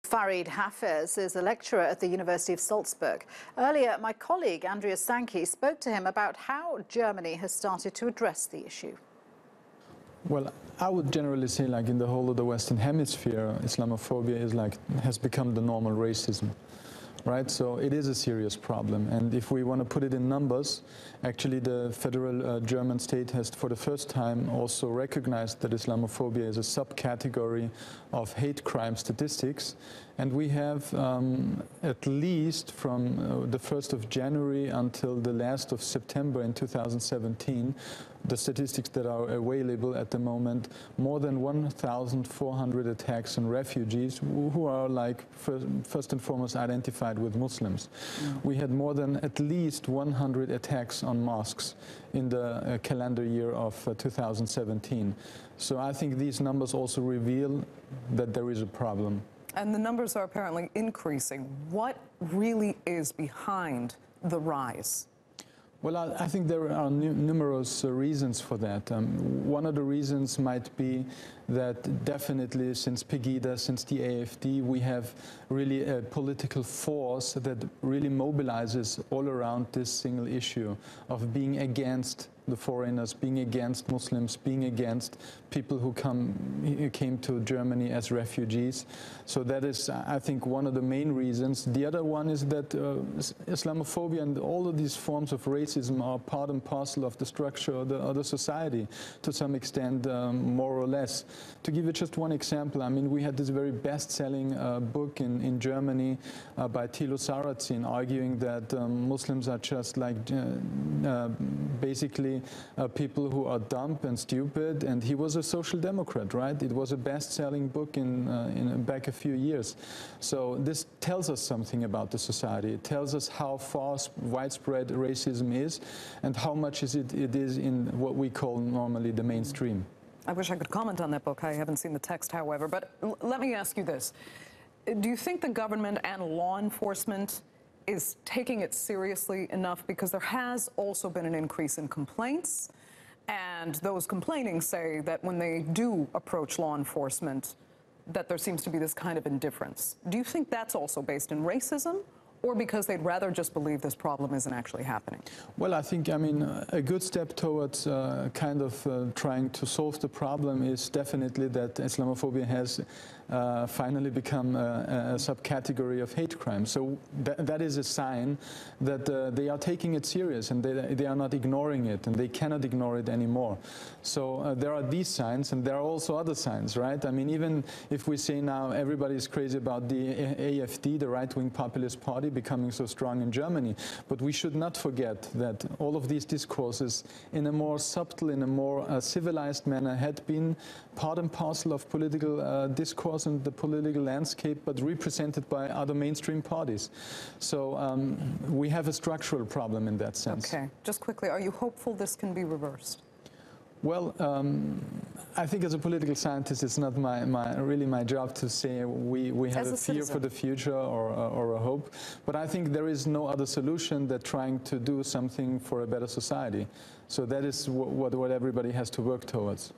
Farid Hafez is a lecturer at the University of Salzburg. Earlier, my colleague Andrea Sankey spoke to him about how Germany has started to address the issue. Well, I would generally say, in the whole of the Western Hemisphere, Islamophobia has become the normal racism. Right, so it is a serious problem, and if we want to put it in numbers, actually the federal German state has for the first time also recognized that Islamophobia is a subcategory of hate crime statistics, and we have at least from the 1st of January until the last of September in 2017, the statistics that are available at the moment, more than 1,400 attacks on refugees who are first and foremost identified with Muslims. We had more than at least 100 attacks on mosques in the calendar year of 2017. So I think these numbers also reveal that there is a problem. And the numbers are apparently increasing. What really is behind the rise? Well, I think there are numerous reasons for that. One of the reasons might be that definitely since Pegida, since the AfD, we have really a political force that really mobilizes all around this single issue of being against the foreigners, being against Muslims, being against people who came to Germany as refugees. So that is, I think, one of the main reasons. The other one is that Islamophobia and all of these forms of racism are part and parcel of the structure of the society, to some extent, more or less. To give you just one example, I mean, we had this very best-selling book in Germany by Thilo Sarrazin arguing that Muslims are just basically people who are dumb and stupid, and he was a social democrat, right? It was a best-selling book back a few years. So this tells us something about the society. It tells us how far widespread racism is and how much it is in what we call normally the mainstream. I wish I could comment on that book. I haven't seen the text, however. But let me ask you this. Do you think the government and law enforcement is taking it seriously enough? Because there has also been an increase in complaints, and those complaining say that when they do approach law enforcement, that there seems to be this kind of indifference. Do you think that's also based in racism, or because they'd rather just believe this problem isn't actually happening? Well, I think, a good step towards trying to solve the problem is definitely that Islamophobia has finally become a subcategory of hate crime. So that is a sign that they are taking it serious, and they are not ignoring it, and they cannot ignore it anymore. So there are these signs, and there are also other signs, right? I mean, even if we say now everybody is crazy about the AfD, the right-wing populist party, becoming so strong in Germany, but we should not forget that all of these discourses, in a more subtle, in a more civilized manner, had been part and parcel of political discourse and the political landscape, but represented by other mainstream parties. So we have a structural problem in that sense. Okay, just quickly, are you hopeful this can be reversed? Well, I think as a political scientist, it's not really my job to say we have a fear for the future or a hope. But I think there is no other solution than trying to do something for a better society. So that is what everybody has to work towards.